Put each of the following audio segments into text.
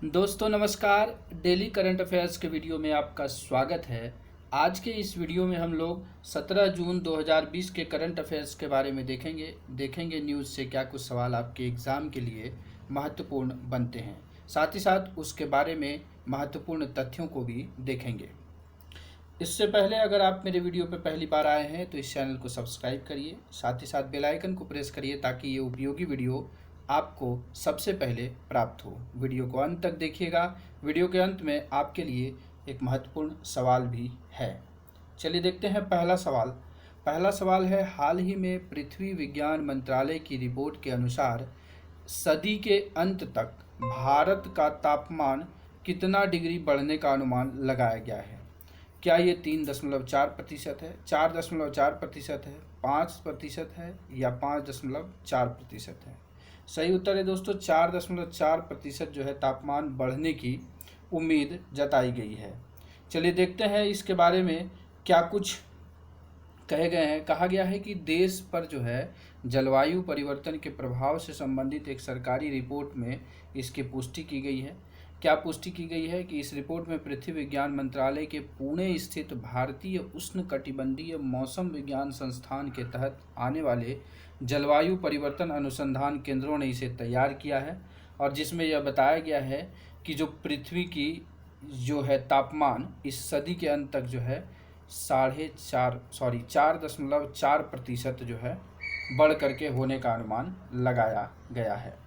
दोस्तों नमस्कार। Daily current affairs के वीडियो में आपका स्वागत है। आज के इस वीडियो में हम लोग 17 जून 2020 के करंट अफेयर्स के बारे में देखेंगे न्यूज़ से क्या कुछ सवाल आपके एग्ज़ाम के लिए महत्वपूर्ण बनते हैं। साथ ही साथ उसके बारे में महत्वपूर्ण तथ्यों को भी देखेंगे। इससे पहले अगर आप मेरे वीडियो पर पहली बार आए हैं तो इस चैनल को सब्सक्राइब करिए, साथ ही साथ बेल आइकन को प्रेस करिए ताकि ये उपयोगी वीडियो आपको सबसे पहले प्राप्त हो। वीडियो को अंत तक देखिएगा। वीडियो के अंत में आपके लिए एक महत्वपूर्ण सवाल भी है। चलिए देखते हैं पहला सवाल है, हाल ही में पृथ्वी विज्ञान मंत्रालय की रिपोर्ट के अनुसार सदी के अंत तक भारत का तापमान कितना डिग्री बढ़ने का अनुमान लगाया गया है। क्या ये 3.4% है, 4.4% है, 5% है या 5.4% है। सही उत्तर है दोस्तों 4.4% जो है तापमान बढ़ने की उम्मीद जताई गई है। चलिए देखते हैं इसके बारे में क्या कुछ कहे गए हैं। कहा गया है कि देश पर जो है जलवायु परिवर्तन के प्रभाव से संबंधित एक सरकारी रिपोर्ट में इसकी पुष्टि की गई है। क्या पुष्टि की गई है कि इस रिपोर्ट में पृथ्वी विज्ञान मंत्रालय के पुणे स्थित भारतीय उष्णकटिबंधीय मौसम विज्ञान संस्थान के तहत आने वाले जलवायु परिवर्तन अनुसंधान केंद्रों ने इसे तैयार किया है, और जिसमें यह बताया गया है कि जो पृथ्वी की जो है तापमान इस सदी के अंत तक जो है 4.4% जो है बढ़ करके होने का अनुमान लगाया गया है।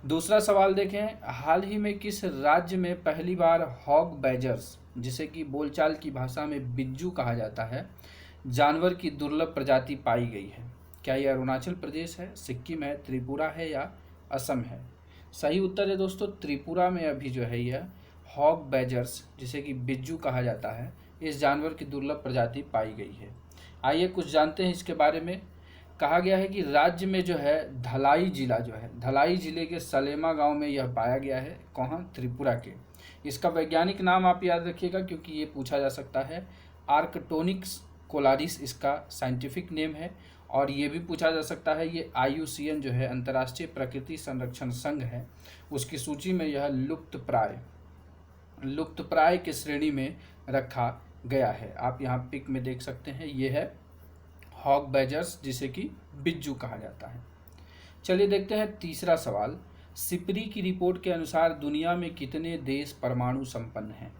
दूसरा सवाल देखें, हाल ही में किस राज्य में पहली बार हॉग बैजर्स, जिसे कि बोलचाल की भाषा में बिज्जू कहा जाता है, जानवर की दुर्लभ प्रजाति पाई गई है। क्या यह अरुणाचल प्रदेश है, सिक्किम है, त्रिपुरा है या असम है। सही उत्तर है दोस्तों त्रिपुरा में अभी जो है यह हॉग बैजर्स, जिसे कि बिज्जू कहा जाता है, इस जानवर की दुर्लभ प्रजाति पाई गई है। आइए कुछ जानते हैं इसके बारे में। कहा गया है कि राज्य में जो है धलाई जिले के सलेमा गांव में यह पाया गया है। कहाँ? त्रिपुरा के। इसका वैज्ञानिक नाम आप याद रखिएगा क्योंकि ये पूछा जा सकता है। आर्कटोनिक्स कोलारिस इसका साइंटिफिक नेम है, और ये भी पूछा जा सकता है ये IUCN जो है अंतर्राष्ट्रीय प्रकृति संरक्षण संघ है, उसकी सूची में यह लुप्तप्राय की श्रेणी में रखा गया है। आप यहाँ पिक में देख सकते हैं, ये है हॉग बैजर्स, जिसे कि बिज्जू कहा जाता है। चलिए देखते हैं तीसरा सवाल, सिपरी की रिपोर्ट के अनुसार दुनिया में कितने देश परमाणु संपन्न हैं।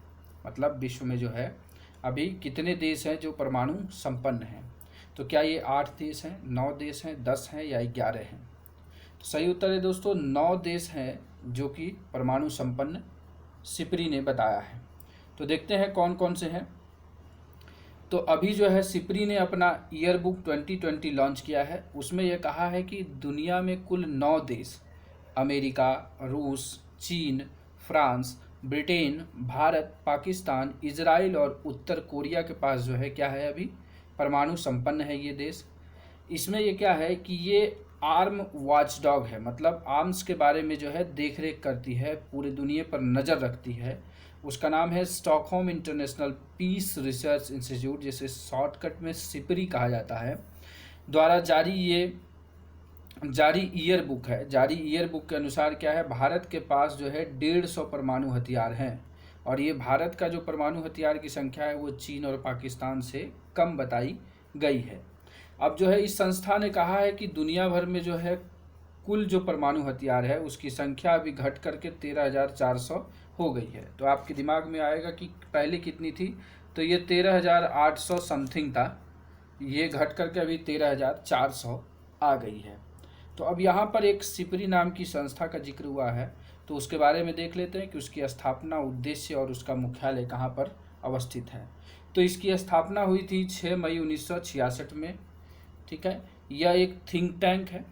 मतलब विश्व में जो है अभी कितने देश हैं जो परमाणु संपन्न हैं। तो क्या ये 8 देश हैं, 9 देश हैं, 10 हैं या 11 हैं। तो सही उत्तर है दोस्तों 9 देश हैं जो कि परमाणु संपन्न सिपरी ने बताया है। तो देखते हैं कौन कौन से हैं। तो अभी जो है सिपरी ने अपना ईयर बुक 2020 लॉन्च किया है। उसमें यह कहा है कि दुनिया में कुल 9 देश, अमेरिका, रूस, चीन, France, Britain, Bharat, Pakistan, Israel और उत्तर कोरिया के पास जो है क्या है अभी परमाणु संपन्न है ये देश। इसमें ये क्या है कि ये आर्म वॉचडॉग है, मतलब आर्म्स के बारे में जो है देख रेख करती है, पूरी दुनिया पर नज़र रखती है। उसका नाम है Stockholm International Peace Research Institute, जिसे शॉर्टकट में सिपरी कहा जाता है, द्वारा जारी ईयर बुक है। जारी ईयर बुक के अनुसार क्या है, भारत के पास जो है 150 परमाणु हथियार हैं, और ये भारत का जो परमाणु हथियार की संख्या है वो चीन और पाकिस्तान से कम बताई गई है। अब जो है इस संस्था ने कहा है कि दुनिया भर में जो है कुल जो परमाणु हथियार है उसकी संख्या अभी घट करके 13,400 हो गई है। तो आपके दिमाग में आएगा कि पहले कितनी थी, तो ये 13,800 समथिंग था, ये घट करके अभी 13,400 आ गई है। तो अब यहाँ पर एक सिपरी नाम की संस्था का जिक्र हुआ है, तो उसके बारे में देख लेते हैं कि उसकी स्थापना, उद्देश्य और उसका मुख्यालय कहाँ पर अवस्थित है। तो इसकी स्थापना हुई थी 6 मई 1966 में। ठीक है, यह एक थिंक टैंक है।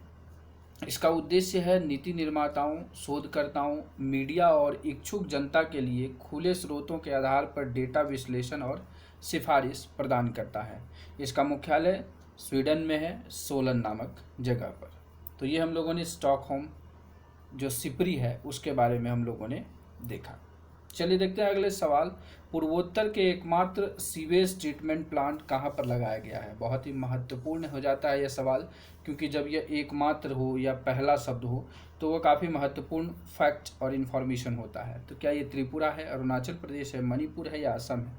इसका उद्देश्य है नीति निर्माताओं, शोधकर्ताओं, मीडिया और इच्छुक जनता के लिए खुले स्रोतों के आधार पर डेटा विश्लेषण और सिफारिश प्रदान करता है। इसका मुख्यालय स्वीडन में है, सोलन नामक जगह पर। तो ये हम लोगों ने स्टॉकहोम जो सिपरी है उसके बारे में हम लोगों ने देखा। चलिए देखते हैं अगले सवाल। पूर्वोत्तर के एकमात्र सीवेज ट्रीटमेंट प्लांट कहाँ पर लगाया गया है? बहुत ही महत्वपूर्ण हो जाता है यह सवाल, क्योंकि जब यह एकमात्र हो या पहला शब्द हो तो वह काफ़ी महत्वपूर्ण फैक्ट और इन्फॉर्मेशन होता है। तो क्या ये त्रिपुरा है, अरुणाचल प्रदेश है, मणिपुर है या असम है?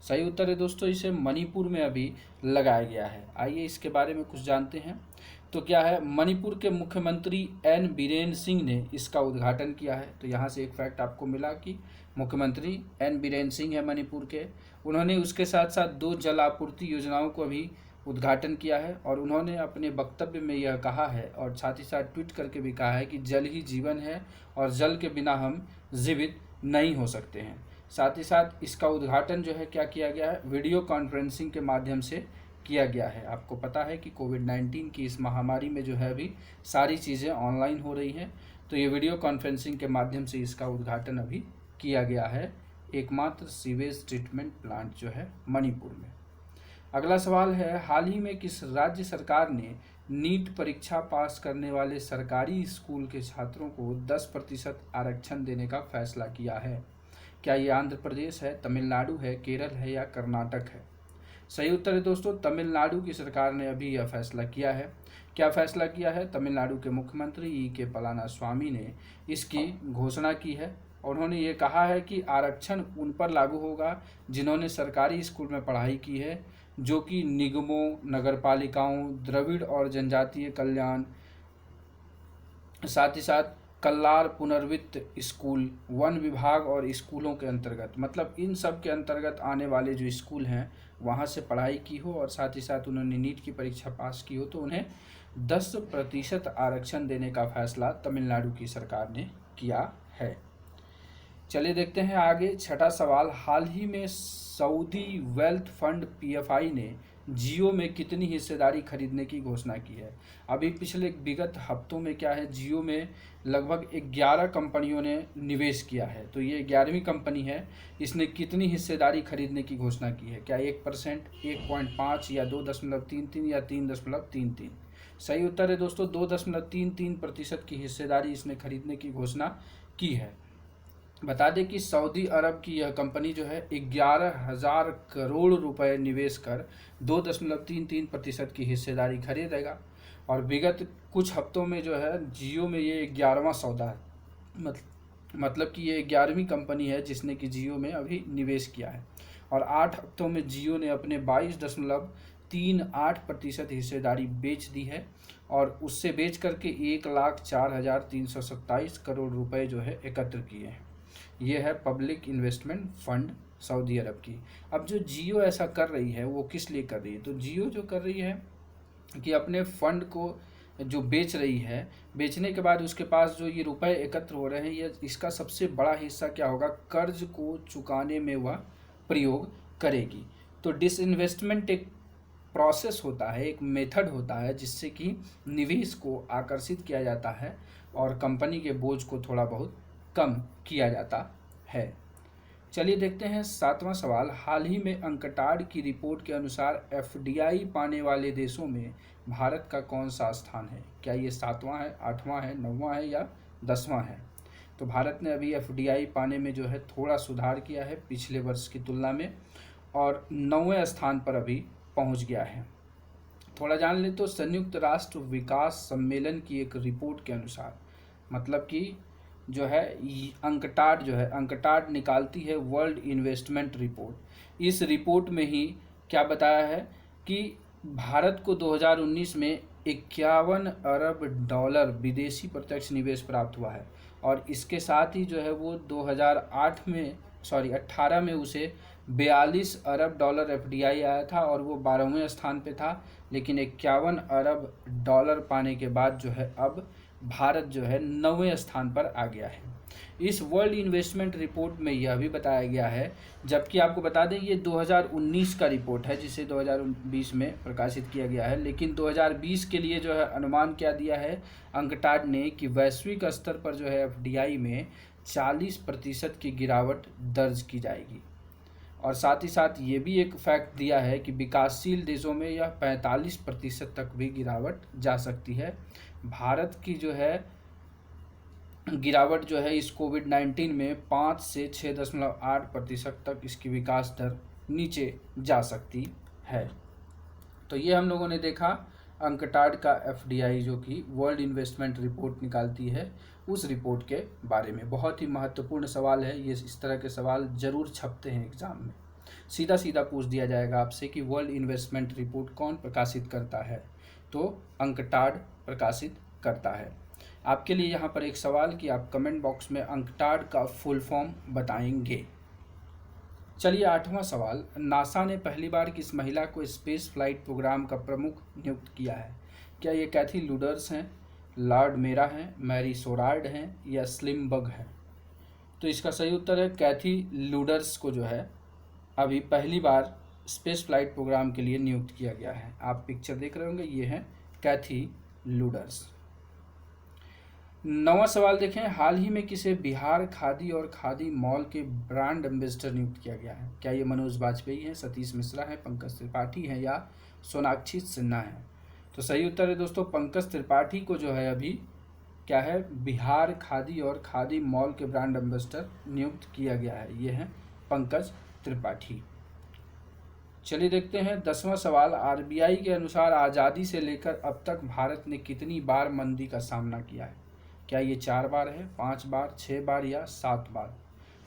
सही उत्तर है दोस्तों, इसे मणिपुर में अभी लगाया गया है। आइए इसके बारे में कुछ जानते हैं। तो क्या है, मणिपुर के मुख्यमंत्री एन बीरेन सिंह ने इसका उद्घाटन किया है। तो यहाँ से एक फैक्ट आपको मिला कि मुख्यमंत्री एन बीरेन सिंह है मणिपुर के। उन्होंने उसके साथ साथ 2 जल आपूर्ति योजनाओं को भी उद्घाटन किया है, और उन्होंने अपने वक्तव्य में यह कहा है और साथ ही साथ ट्वीट करके भी कहा है कि जल ही जीवन है और जल के बिना हम जीवित नहीं हो सकते हैं। साथ ही साथ इसका उद्घाटन जो है क्या किया गया है, वीडियो कॉन्फ्रेंसिंग के माध्यम से किया गया है। आपको पता है कि कोविड-19 की इस महामारी में जो है अभी सारी चीज़ें ऑनलाइन हो रही हैं, तो ये वीडियो कॉन्फ्रेंसिंग के माध्यम से इसका उद्घाटन अभी किया गया है, एकमात्र सीवेज ट्रीटमेंट प्लांट जो है मणिपुर में। अगला सवाल है, हाल ही में किस राज्य सरकार ने नीट परीक्षा पास करने वाले सरकारी स्कूल के छात्रों को 10% आरक्षण देने का फैसला किया है? क्या ये आंध्र प्रदेश है, तमिलनाडु है, केरल है या कर्नाटक है? सही उत्तर है दोस्तों, तमिलनाडु की सरकार ने अभी यह फैसला किया है। क्या फैसला किया है? तमिलनाडु के मुख्यमंत्री ई.के. पलानीस्वामी ने इसकी घोषणा की है, और उन्होंने ये कहा है कि आरक्षण उन पर लागू होगा जिन्होंने सरकारी स्कूल में पढ़ाई की है, जो कि निगमों, नगरपालिकाओं, द्रविड़ और जनजातीय कल्याण, साथ ही साथ कल्लार पुनर्वित्त स्कूल, वन विभाग और स्कूलों के अंतर्गत, मतलब इन सब के अंतर्गत आने वाले जो स्कूल हैं वहाँ से पढ़ाई की हो और साथ ही साथ उन्होंने नीट की परीक्षा पास की हो, तो उन्हें 10% आरक्षण देने का फैसला तमिलनाडु की सरकार ने किया है। चलिए देखते हैं आगे, छठा सवाल। हाल ही में सऊदी वेल्थ फंड पीएफआई ने जियो में कितनी हिस्सेदारी खरीदने की घोषणा की है? अभी पिछले विगत हफ्तों में क्या है, जियो में लगभग 11 कंपनियों ने निवेश किया है। तो ये 11वीं कंपनी है, इसने कितनी हिस्सेदारी खरीदने की घोषणा की है? क्या 1%, 1.5 या 2.33 या 3.33? सही उत्तर है दोस्तों, 2.33% की हिस्सेदारी इसने खरीदने की घोषणा की है। बता दें कि सऊदी अरब की यह कंपनी जो है 11,000 करोड़ रुपए निवेश कर 2.33% की हिस्सेदारी खरीदेगा, और विगत कुछ हफ्तों में जो है जियो में ये 11वां सौदा है। मतलब कि ये 11वीं कंपनी है जिसने कि जियो में अभी निवेश किया है, और 8 हफ्तों में जियो ने अपने 22.38% हिस्सेदारी बेच दी है, और उससे बेच करके 1,04,327 करोड़ रुपए जो है एकत्र किए हैं। ये है पब्लिक इन्वेस्टमेंट फंड सऊदी अरब की। अब जो जियो ऐसा कर रही है वो किस लिए कर रही है? तो जियो जो कर रही है कि अपने फंड को जो बेच रही है, बेचने के बाद उसके पास जो ये रुपए एकत्र हो रहे हैं, ये इसका सबसे बड़ा हिस्सा क्या होगा, कर्ज को चुकाने में वह प्रयोग करेगी। तो डिसइन्वेस्टमेंट एक प्रोसेस होता है, एक मेथड होता है जिससे कि निवेश को आकर्षित किया जाता है और कंपनी के बोझ को थोड़ा बहुत कम किया जाता है। चलिए देखते हैं 7वां सवाल। हाल ही में अंकटाड की रिपोर्ट के अनुसार एफडीआई पाने वाले देशों में भारत का कौन सा स्थान है? क्या ये 7वां है, 8वां है, 9वां है या 10वां है? तो भारत ने अभी एफडीआई पाने में जो है थोड़ा सुधार किया है पिछले वर्ष की तुलना में, और 9वें स्थान पर अभी पहुंच गया है। थोड़ा जान ले तो संयुक्त राष्ट्र विकास सम्मेलन की एक रिपोर्ट के अनुसार, मतलब कि जो है अंकटाड जो है, अंकटाड निकालती है वर्ल्ड इन्वेस्टमेंट रिपोर्ट। इस रिपोर्ट में ही क्या बताया है कि भारत को 2019 में 51 अरब डॉलर विदेशी प्रत्यक्ष निवेश प्राप्त हुआ है, और इसके साथ ही जो है वो 2018 में उसे 42 अरब डॉलर एफडीआई आया था, और वो 12वें स्थान पे था। लेकिन 51 अरब डॉलर पाने के बाद जो है अब भारत जो है 9वें स्थान पर आ गया है। इस वर्ल्ड इन्वेस्टमेंट रिपोर्ट में यह भी बताया गया है, जबकि आपको बता दें ये 2019 का रिपोर्ट है जिसे 2020 में प्रकाशित किया गया है, लेकिन 2020 के लिए जो है अनुमान क्या दिया है अंकटाड ने कि वैश्विक स्तर पर जो है एफडीआई में 40% की गिरावट दर्ज की जाएगी। और साथ ही साथ ये भी एक फैक्ट दिया है कि विकासशील देशों में यह 45% तक भी गिरावट जा सकती है। भारत की जो है गिरावट जो है इस कोविड-19 में 5 से 6.8% तक इसकी विकास दर नीचे जा सकती है। तो ये हम लोगों ने देखा अंकटाड का एफडीआई जो कि वर्ल्ड इन्वेस्टमेंट रिपोर्ट निकालती है, उस रिपोर्ट के बारे में। बहुत ही महत्वपूर्ण सवाल है ये, इस तरह के सवाल जरूर छपते हैं एग्जाम में। सीधा सीधा पूछ दिया जाएगा आपसे कि वर्ल्ड इन्वेस्टमेंट रिपोर्ट कौन प्रकाशित करता है, तो अंकटाड प्रकाशित करता है। आपके लिए यहाँ पर एक सवाल कि आप कमेंट बॉक्स में अंकटाड का फुल फॉर्म बताएंगे। चलिए 8वां सवाल, नासा ने पहली बार किस महिला को स्पेस फ्लाइट प्रोग्राम का प्रमुख नियुक्त किया है? क्या ये कैथी लुडर्स हैं, लॉर्ड मेरा हैं, मैरी सोरार्ड हैं या स्लिम बग है? तो इसका सही उत्तर है कैथी लुडर्स को जो है अभी पहली बार स्पेस फ्लाइट प्रोग्राम के लिए नियुक्त किया गया है। आप पिक्चर देख रहे होंगे, ये हैं कैथी लुडर्स। 9वां सवाल देखें, हाल ही में किसे बिहार खादी और खादी मॉल के ब्रांड एम्बेसडर नियुक्त किया गया है? क्या ये मनोज बाजपेयी हैं, सतीश मिश्रा हैं, पंकज त्रिपाठी हैं या सोनाक्षी सिन्हा हैं? तो सही उत्तर है दोस्तों पंकज त्रिपाठी को जो है अभी क्या है, बिहार खादी और खादी मॉल के ब्रांड एम्बेसडर नियुक्त किया गया है। ये हैं पंकज त्रिपाठी। चलिए देखते हैं 10वां सवाल, आरबीआई के अनुसार आज़ादी से लेकर अब तक भारत ने कितनी बार मंदी का सामना किया है? क्या ये 4 बार है, 5 बार, 6 बार या 7 बार?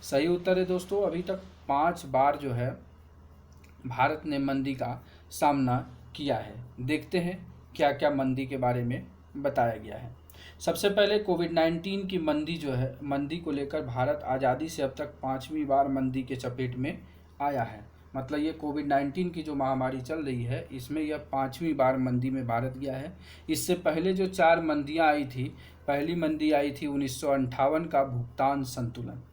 सही उत्तर है दोस्तों अभी तक 5 बार जो है भारत ने मंदी का सामना किया है। देखते हैं क्या क्या मंदी के बारे में बताया गया है। सबसे पहले कोविड-19 की मंदी जो है, मंदी को लेकर भारत आज़ादी से अब तक 5वीं बार मंदी के चपेट में आया है। मतलब ये कोविड-19 की जो महामारी चल रही है, इसमें यह 5वीं बार मंदी में भारत गया है। इससे पहले जो 4 मंदियाँ आई थी, पहली मंदी आई थी 1958 का भुगतान संतुलन।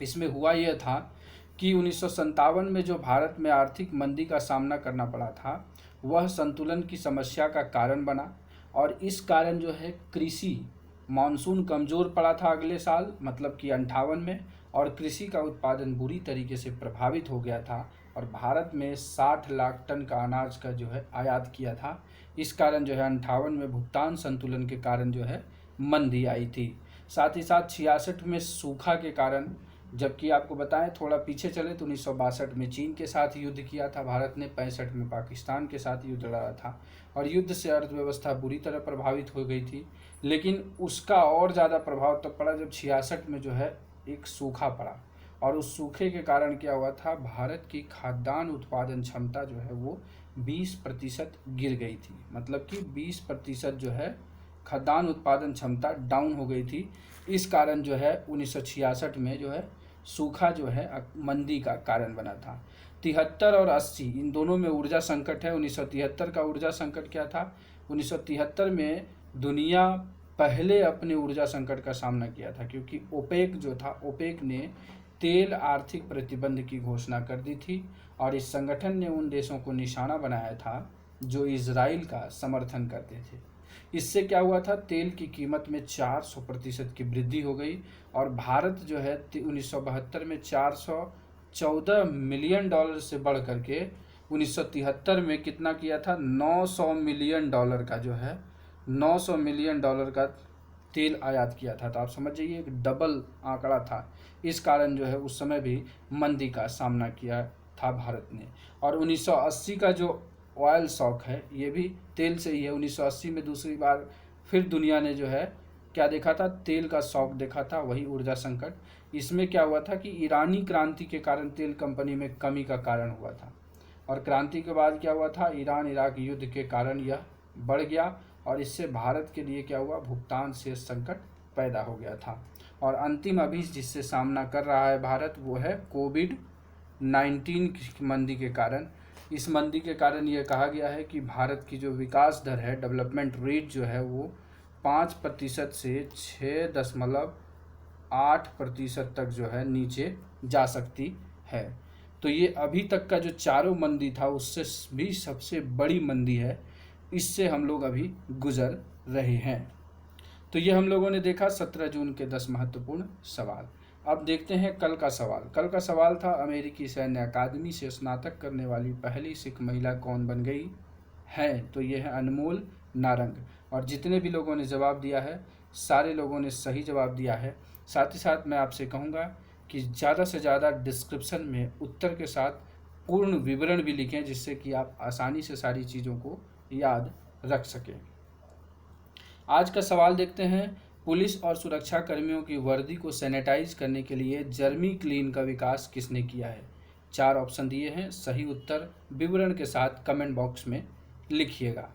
इसमें हुआ यह था कि 1957 में जो भारत में आर्थिक मंदी का सामना करना पड़ा था, वह संतुलन की समस्या का कारण बना और इस कारण जो है कृषि मानसून कमज़ोर पड़ा था अगले साल, मतलब कि 58 में, और कृषि का उत्पादन बुरी तरीके से प्रभावित हो गया था और भारत में 60 लाख टन का अनाज का जो है आयात किया था। इस कारण जो है 58 में भुगतान संतुलन के कारण जो है मंदी आई थी। साथ ही साथ 66 में सूखा के कारण, जबकि आपको बताएं थोड़ा पीछे चले तो 1962 में चीन के साथ युद्ध किया था भारत ने, 65 में पाकिस्तान के साथ युद्ध लड़ा था और युद्ध से अर्थव्यवस्था बुरी तरह प्रभावित हो गई थी। लेकिन उसका और ज़्यादा प्रभाव तब पड़ा जब 66 में जो है एक सूखा पड़ा और उस सूखे के कारण क्या हुआ था, भारत की खाद्यान्न उत्पादन क्षमता जो है वो 20% गिर गई थी। मतलब कि 20% जो है खाद्यान्न उत्पादन क्षमता डाउन हो गई थी। इस कारण जो है 1966 में जो है सूखा जो है मंदी का कारण बना था। 73 और 80 इन दोनों में ऊर्जा संकट है। 1973 का ऊर्जा संकट क्या था, 1973 में दुनिया पहले अपने ऊर्जा संकट का सामना किया था, क्योंकि ओपेक जो था, ओपेक ने तेल आर्थिक प्रतिबंध की घोषणा कर दी थी और इस संगठन ने उन देशों को निशाना बनाया था जो इजराइल का समर्थन करते थे। इससे क्या हुआ था, तेल की कीमत में 400% की वृद्धि हो गई और भारत जो है 1972 में 414 मिलियन डॉलर से बढ़ करके 1973 में कितना किया था, 900 मिलियन डॉलर का जो है 900 मिलियन डॉलर का तेल आयात किया था। तो आप समझ जाइए एक डबल आंकड़ा था। इस कारण जो है उस समय भी मंदी का सामना किया था भारत ने। और 1980 का जो ऑयल शॉक है, ये भी तेल से ही है। 1980 में दूसरी बार फिर दुनिया ने जो है क्या देखा था, तेल का शॉक देखा था, वही ऊर्जा संकट। इसमें क्या हुआ था कि ईरानी क्रांति के कारण तेल कंपनी में कमी का कारण हुआ था और क्रांति के बाद क्या हुआ था, ईरान इराक युद्ध के कारण यह बढ़ गया और इससे भारत के लिए क्या हुआ, भुगतान से संकट पैदा हो गया था। और अंतिम अभी जिससे सामना कर रहा है भारत, वो है कोविड-19 की मंदी के कारण। इस मंदी के कारण यह कहा गया है कि भारत की जो विकास दर है, डेवलपमेंट रेट जो है वो 5% से 6.8% तक जो है नीचे जा सकती है। तो ये अभी तक का जो चारों मंदी था उससे भी सबसे बड़ी मंदी है। इससे हम लोग अभी गुजर रहे हैं। तो ये हम लोगों ने देखा 17 जून के 10 महत्वपूर्ण सवाल। अब देखते हैं कल का सवाल। कल का सवाल था, अमेरिकी सैन्य अकादमी से स्नातक करने वाली पहली सिख महिला कौन बन गई है? तो ये है अनमोल नारंग। और जितने भी लोगों ने जवाब दिया है सारे लोगों ने सही जवाब दिया है। साथ ही साथ मैं आपसे कहूँगा कि ज़्यादा से ज़्यादा डिस्क्रिप्शन में उत्तर के साथ पूर्ण विवरण भी लिखें, जिससे कि आप आसानी से सारी चीज़ों को याद रख सकें। आज का सवाल देखते हैं। पुलिस और सुरक्षा कर्मियों की वर्दी को सैनिटाइज करने के लिए जर्मी क्लीन का विकास किसने किया है? 4 ऑप्शन दिए हैं, सही उत्तर विवरण के साथ कमेंट बॉक्स में लिखिएगा।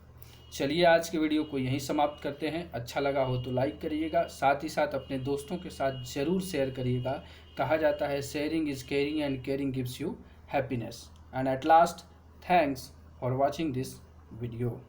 चलिए आज के वीडियो को यहीं समाप्त करते हैं। अच्छा लगा हो तो लाइक करिएगा, साथ ही साथ अपने दोस्तों के साथ ज़रूर शेयर करिएगा। कहा जाता है sharing is caring and caring gives you happiness. And at last, thanks for watching this video.